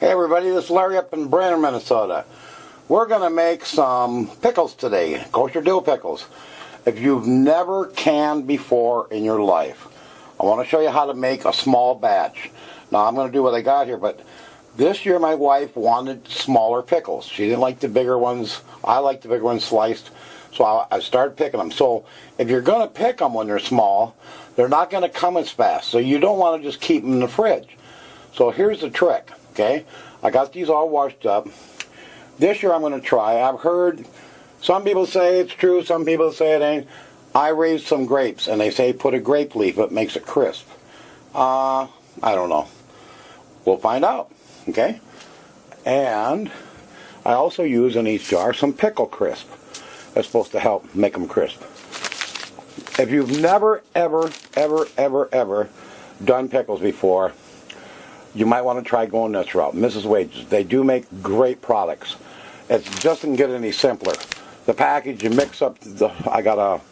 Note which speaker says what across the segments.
Speaker 1: Hey everybody, this is Larry up in Brine, Minnesota. We're going to make some pickles today, kosher dill pickles. If you've never canned before in your life, I want to show you how to make a small batch. Now I'm going to do what I got here, but this year my wife wanted smaller pickles. She didn't like the bigger ones. I like the bigger ones sliced, so I started picking them. So if you're going to pick them when they're small, they're not going to come as fast. So you don't want to just keep them in the fridge. So here's the trick. Okay, I got these all washed up. This year I'm going to try. I've heard some people say it's true, some people say it ain't. I raised some grapes, and they say put a grape leaf, it makes it crisp. I don't know. We'll find out. Okay, and I also use in each jar some pickle crisp. That's supposed to help make them crisp. If you've never, ever done pickles before, you might want to try going this route. Mrs. Wages, they do make great products. It just doesn't get any simpler. The package, you mix up, I got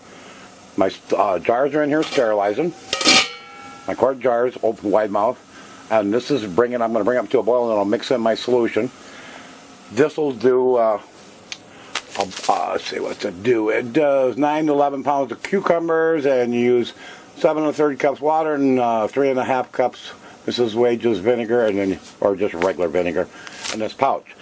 Speaker 1: my jars are in here sterilizing. My quart jars, open wide mouth. And this is I'm going to bring it up to a boil, and then I'll mix in my solution. This will do, let's see what's it do. It does 9 to 11 pounds of cucumbers, and you use 7 to 30 cups water and 3.5 cups Mrs. Wages vinegar, and then, or just regular vinegar in this pouch.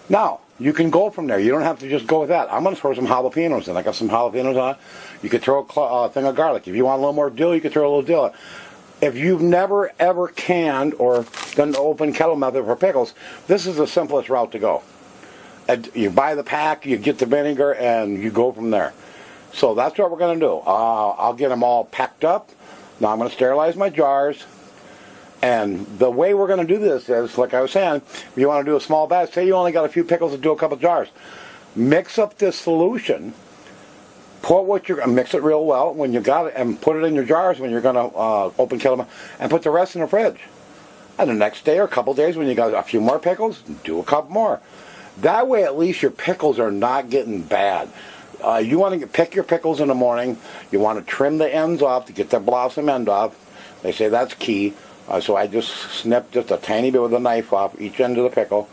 Speaker 1: Now, you can go from there. You don't have to just go with that. I'm going to throw some jalapenos in. I got some jalapenos on. You could throw a thing of garlic. If you want a little more dill, you could throw a little dill. If you've never, ever canned or done the open kettle method for pickles, this is the simplest route to go. And you buy the pack, you get the vinegar, and you go from there. So that's what we're going to do. I'll get them all packed up. Now I'm going to sterilize my jars. And the way we're going to do this is, like I was saying, if you want to do a small batch, say you only got a few pickles to do a couple jars. Mix up this solution. Mix it real well when you got it, and put it in your jars when you're going to open kettle, and put the rest in the fridge. And the next day or a couple days when you got a few more pickles, do a couple more. That way at least your pickles are not getting bad. You want to pick your pickles in the morning. You want to trim the ends off to get the blossom end off. They say that's key. So I just snip just a tiny bit with a knife off each end of the pickle.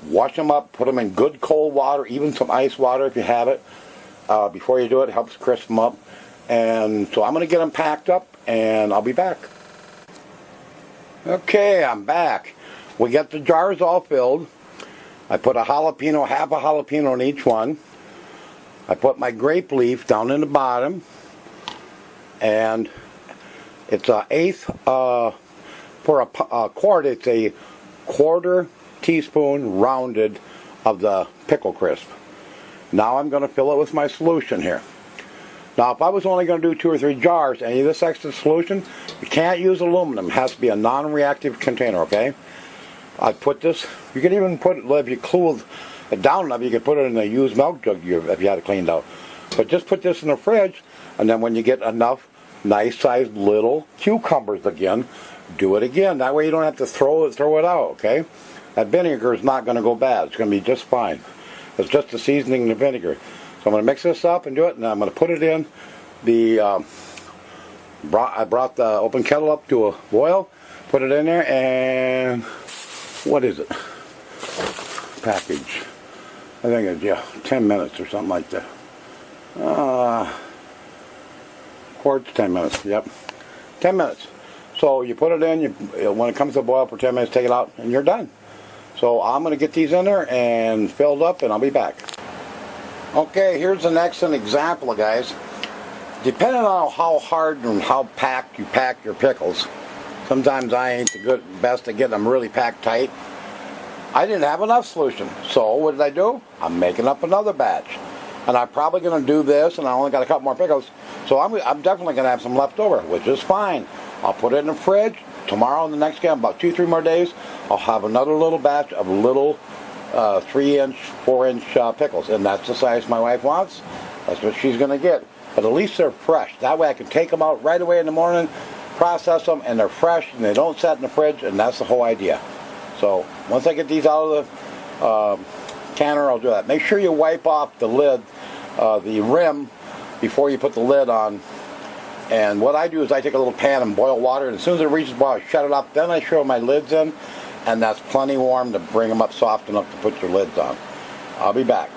Speaker 1: Wash them up, put them in good cold water, even some ice water if you have it. Before you do it, it helps crisp them up. And so I'm going to get them packed up, and I'll be back. Okay, I'm back. We got the jars all filled. I put half a jalapeno in each one. I put my grape leaf down in the bottom. And it's an eighth, for a quart, it's a 1/4 teaspoon rounded of the pickle crisp. Now I'm going to fill it with my solution here. Now if I was only going to do 2 or 3 jars, any of this extra solution, you can't use aluminum. It has to be a non-reactive container, okay? I put this, you can even put it, if you cool it down enough, you can put it in a used milk jug if you had it cleaned out. But just put this in the fridge, and then when you get enough nice sized little cucumbers again, do it again. That way you don't have to throw it out, okay? That vinegar is not going to go bad. It's going to be just fine. It's just the seasoning and the vinegar. So I'm going to mix this up and do it, and I'm going to put it in the, I brought the open kettle up to a boil, put it in there, and what is it? Package. I think it's, 10 minutes or something like that. Quarts, 10 minutes, yep. 10 minutes. So you put it in, when it comes to a boil for 10 minutes, take it out, and you're done. So I'm going to get these in there and filled up, and I'll be back. Okay, here's an excellent example, guys. Depending on how hard and how packed you pack your pickles, sometimes I ain't the best at getting them really packed tight. I didn't have enough solution. So what did I do? I'm making up another batch. And I'm probably going to do this, and I only got a couple more pickles. So I'm definitely going to have some left over, which is fine. I'll put it in the fridge. Tomorrow and the next day, about 2-3 more days, I'll have another little batch of little 3-inch, 4-inch pickles. And that's the size my wife wants. That's what she's going to get. But at least they're fresh. That way I can take them out right away in the morning, process them, and they're fresh, and they don't set in the fridge, and that's the whole idea. So once I get these out of the canner, I'll do that. Make sure you wipe off the lid, the rim, before you put the lid on. And what I do is I take a little pan and boil water, and as soon as it reaches boil, I shut it up. Then I throw my lids in, and that's plenty warm to bring them up soft enough to put your lids on. I'll be back.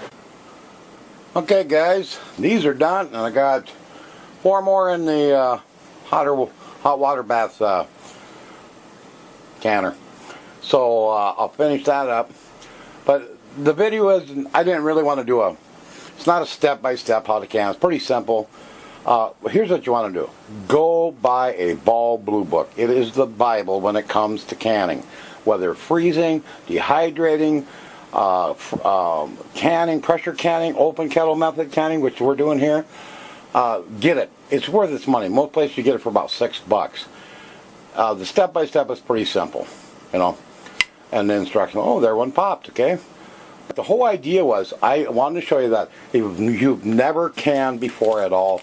Speaker 1: Okay guys, these are done, and I got 4 more in the hot water bath canner. So I'll finish that up. But the video is, I didn't really want to do it's not a step-by-step how to can. It's pretty simple. Here's what you want to do. Go buy a Ball Blue Book. It is the Bible when it comes to canning. Whether freezing, dehydrating, canning, pressure canning, open kettle method canning, which we're doing here. Get it. It's worth its money. Most places you get it for about $6. The step-by-step is pretty simple, you know. And the instruction, oh, there one popped, okay? The whole idea was, I wanted to show you that if you've never canned before at all,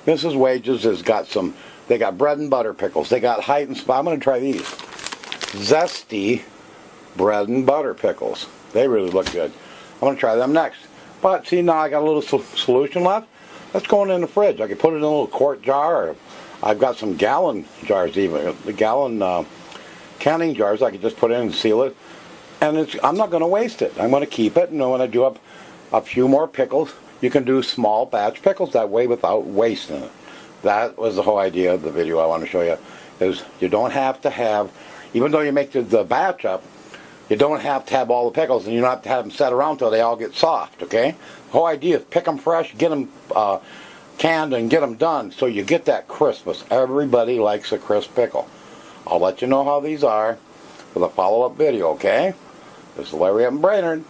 Speaker 1: Mrs. Wages has got they got bread and butter pickles. They got height and spot. I'm going to try these. Zesty bread and butter pickles. They really look good. I'm going to try them next. But see, now I got a little solution left. Let's go in the fridge. I can put it in a little quart jar. Or I've got some gallon jars even. The gallon canning jars I could just put in and seal it. And I'm not going to waste it. I'm going to keep it. And when I do up a few more pickles, you can do small batch pickles that way without wasting it. That was the whole idea of the video I want to show you. Is you don't have to have, even though you make the batch up, you don't have to have all the pickles, and you don't have to have them set around until they all get soft, okay? The whole idea is pick them fresh, get them canned, and get them done so you get that crispness. Everybody likes a crisp pickle. I'll let you know how these are with a follow-up video, okay? This is Larry up in Brainerd.